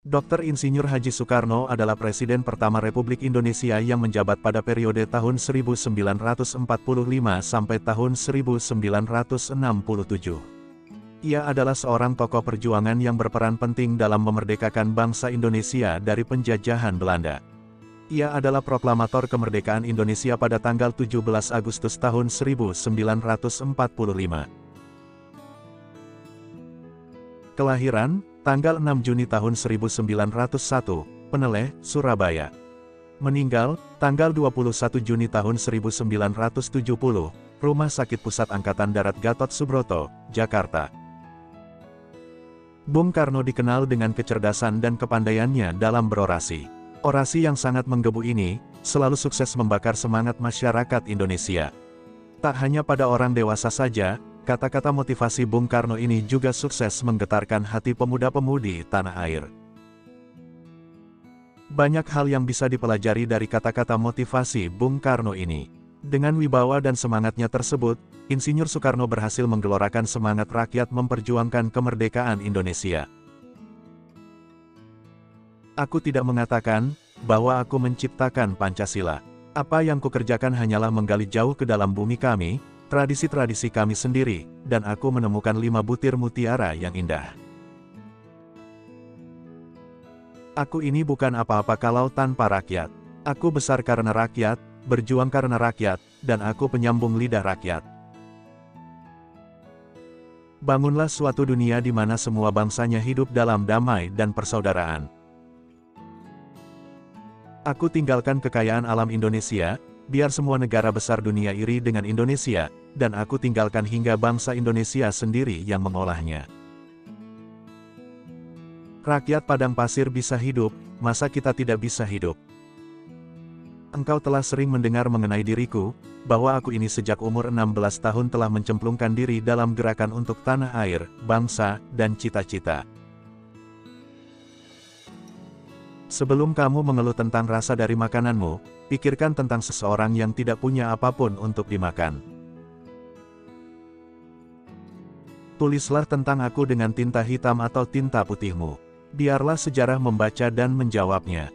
Dr. Insinyur Haji Soekarno adalah Presiden pertama Republik Indonesia yang menjabat pada periode tahun 1945 sampai tahun 1967. Ia adalah seorang tokoh perjuangan yang berperan penting dalam memerdekakan bangsa Indonesia dari penjajahan Belanda. Ia adalah proklamator kemerdekaan Indonesia pada tanggal 17 Agustus tahun 1945. Kelahiran, tanggal 6 Juni tahun 1901, Peneleh, Surabaya. Meninggal, tanggal 21 Juni tahun 1970, Rumah Sakit Pusat Angkatan Darat Gatot Subroto, Jakarta. Bung Karno dikenal dengan kecerdasan dan kepandaiannya dalam berorasi. Orasi yang sangat menggebu ini, selalu sukses membakar semangat masyarakat Indonesia. Tak hanya pada orang dewasa saja, kata-kata motivasi Bung Karno ini juga sukses menggetarkan hati pemuda-pemudi tanah air. Banyak hal yang bisa dipelajari dari kata-kata motivasi Bung Karno ini. Dengan wibawa dan semangatnya tersebut, Insinyur Soekarno berhasil menggelorakan semangat rakyat memperjuangkan kemerdekaan Indonesia. Aku tidak mengatakan bahwa aku menciptakan Pancasila. Apa yang kukerjakan hanyalah menggali jauh ke dalam bumi kami, tradisi-tradisi kami sendiri, dan aku menemukan 5 butir mutiara yang indah. Aku ini bukan apa-apa kalau tanpa rakyat. Aku besar karena rakyat, berjuang karena rakyat, dan aku penyambung lidah rakyat. Bangunlah suatu dunia di mana semua bangsanya hidup dalam damai dan persaudaraan. Aku tinggalkan kekayaan alam Indonesia, biar semua negara besar dunia iri dengan Indonesia, dan aku tinggalkan hingga bangsa Indonesia sendiri yang mengolahnya. Rakyat padang pasir bisa hidup, masa kita tidak bisa hidup? Engkau telah sering mendengar mengenai diriku, bahwa aku ini sejak umur 16 tahun telah mencemplungkan diri dalam gerakan untuk tanah air, bangsa, dan cita-cita. Sebelum kamu mengeluh tentang rasa dari makananmu, pikirkan tentang seseorang yang tidak punya apapun untuk dimakan. Tulislah tentang aku dengan tinta hitam atau tinta putihmu. Biarlah sejarah membaca dan menjawabnya.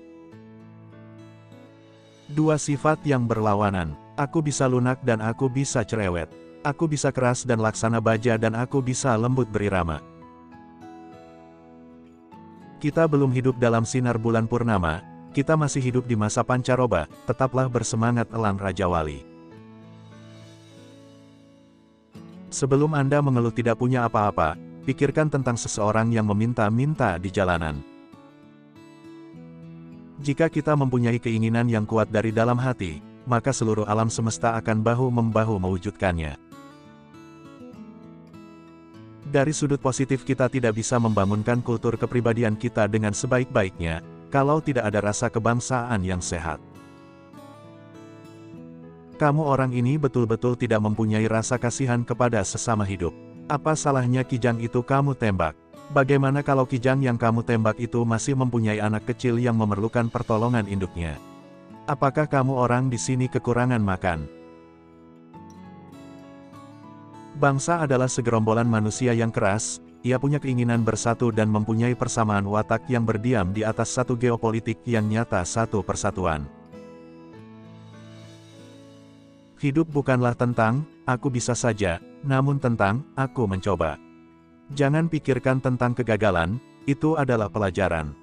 2 sifat yang berlawanan. Aku bisa lunak dan aku bisa cerewet. Aku bisa keras dan laksana baja dan aku bisa lembut berirama. Kita belum hidup dalam sinar bulan purnama, kita masih hidup di masa pancaroba, tetaplah bersemangat elang Raja Wali. Sebelum Anda mengeluh tidak punya apa-apa, pikirkan tentang seseorang yang meminta-minta di jalanan. Jika kita mempunyai keinginan yang kuat dari dalam hati, maka seluruh alam semesta akan bahu-membahu mewujudkannya. Dari sudut positif kita tidak bisa membangunkan kultur kepribadian kita dengan sebaik-baiknya, kalau tidak ada rasa kebangsaan yang sehat. Kamu orang ini betul-betul tidak mempunyai rasa kasihan kepada sesama hidup. Apa salahnya kijang itu kamu tembak? Bagaimana kalau kijang yang kamu tembak itu masih mempunyai anak kecil yang memerlukan pertolongan induknya? Apakah kamu orang di sini kekurangan makan? Bangsa adalah segerombolan manusia yang keras, ia punya keinginan bersatu dan mempunyai persamaan watak yang berdiam di atas satu geopolitik yang nyata, satu persatuan. Hidup bukanlah tentang, aku bisa saja, namun tentang, aku mencoba. Jangan pikirkan tentang kegagalan, itu adalah pelajaran.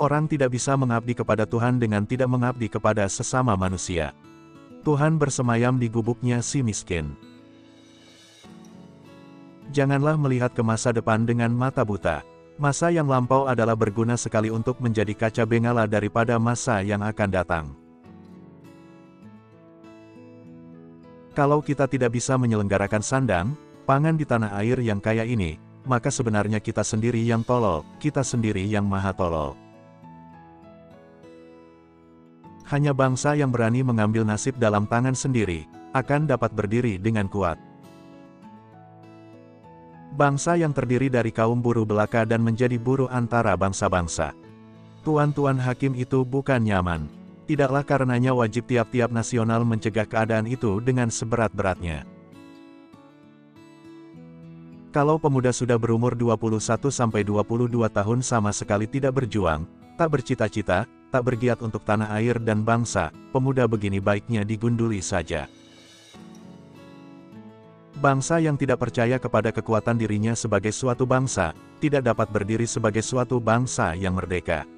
Orang tidak bisa mengabdi kepada Tuhan dengan tidak mengabdi kepada sesama manusia. Tuhan bersemayam di gubuknya si miskin. Janganlah melihat ke masa depan dengan mata buta. Masa yang lampau adalah berguna sekali untuk menjadi kaca bengala daripada masa yang akan datang. Kalau kita tidak bisa menyelenggarakan sandang, pangan di tanah air yang kaya ini, maka sebenarnya kita sendiri yang tolol, kita sendiri yang maha tolol. Hanya bangsa yang berani mengambil nasib dalam tangan sendiri, akan dapat berdiri dengan kuat. Bangsa yang terdiri dari kaum buruh belaka dan menjadi buruh antara bangsa-bangsa. Tuan-tuan hakim itu bukan nyaman. Tidaklah karenanya wajib tiap-tiap nasional mencegah keadaan itu dengan seberat-beratnya. Kalau pemuda sudah berumur 21-22 tahun sama sekali tidak berjuang, tak bercita-cita, tak bergiat untuk tanah air dan bangsa, pemuda begini baiknya digunduli saja. Bangsa yang tidak percaya kepada kekuatan dirinya sebagai suatu bangsa, tidak dapat berdiri sebagai suatu bangsa yang merdeka.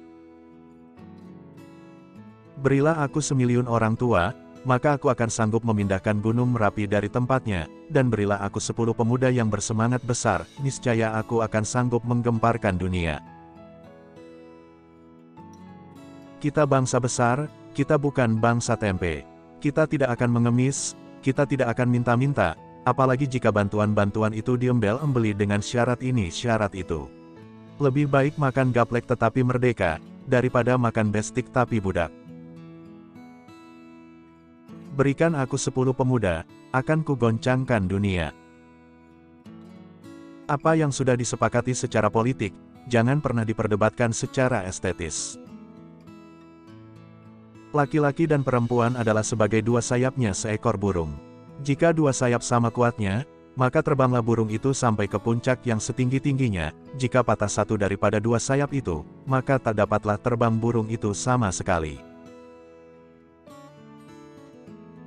Berilah aku 1.000.000 orang tua, maka aku akan sanggup memindahkan Gunung Merapi dari tempatnya, dan berilah aku 10 pemuda yang bersemangat besar, niscaya aku akan sanggup menggemparkan dunia. Kita bangsa besar, kita bukan bangsa tempe. Kita tidak akan mengemis, kita tidak akan minta-minta, apalagi jika bantuan-bantuan itu diembel-embeli dengan syarat ini syarat itu. Lebih baik makan gaplek tetapi merdeka, daripada makan bestik tapi budak. Berikan aku 10 pemuda, akan kugoncangkan dunia. Apa yang sudah disepakati secara politik, jangan pernah diperdebatkan secara estetis. Laki-laki dan perempuan adalah sebagai dua sayapnya seekor burung. Jika dua sayap sama kuatnya, maka terbanglah burung itu sampai ke puncak yang setinggi-tingginya. Jika patah satu daripada dua sayap itu, maka tak dapatlah terbang burung itu sama sekali.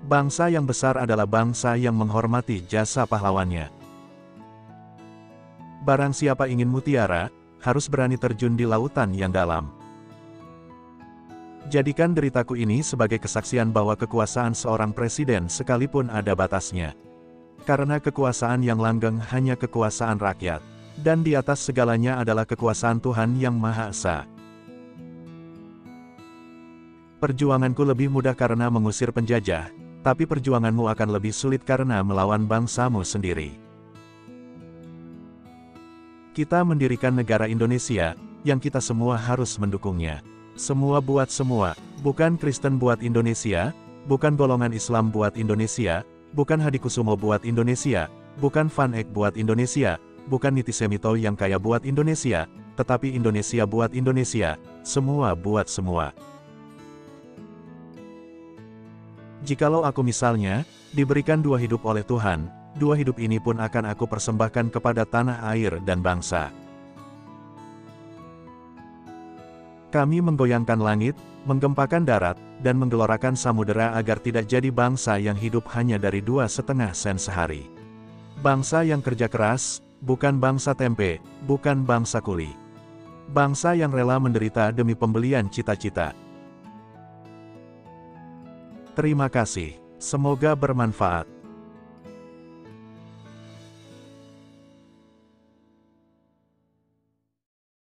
Bangsa yang besar adalah bangsa yang menghormati jasa pahlawannya. Barang siapa ingin mutiara, harus berani terjun di lautan yang dalam. Jadikan deritaku ini sebagai kesaksian bahwa kekuasaan seorang presiden sekalipun ada batasnya. Karena kekuasaan yang langgeng hanya kekuasaan rakyat. Dan di atas segalanya adalah kekuasaan Tuhan yang Maha Esa. Perjuanganku lebih mudah karena mengusir penjajah, tapi perjuanganmu akan lebih sulit karena melawan bangsamu sendiri. Kita mendirikan negara Indonesia, yang kita semua harus mendukungnya. Semua buat semua, bukan Kristen buat Indonesia, bukan golongan Islam buat Indonesia, bukan Hadikusumo buat Indonesia, bukan Van Eck buat Indonesia, bukan Niti Semito yang kaya buat Indonesia, tetapi Indonesia buat Indonesia, semua buat semua. Jikalau aku misalnya, diberikan 2 hidup oleh Tuhan, 2 hidup ini pun akan aku persembahkan kepada tanah air dan bangsa. Kami menggoyangkan langit, menggempakan darat, dan menggelorakan samudera agar tidak jadi bangsa yang hidup hanya dari 2,5 sen sehari. Bangsa yang kerja keras, bukan bangsa tempe, bukan bangsa kuli. Bangsa yang rela menderita demi pembelian cita-cita. Terima kasih. Semoga bermanfaat.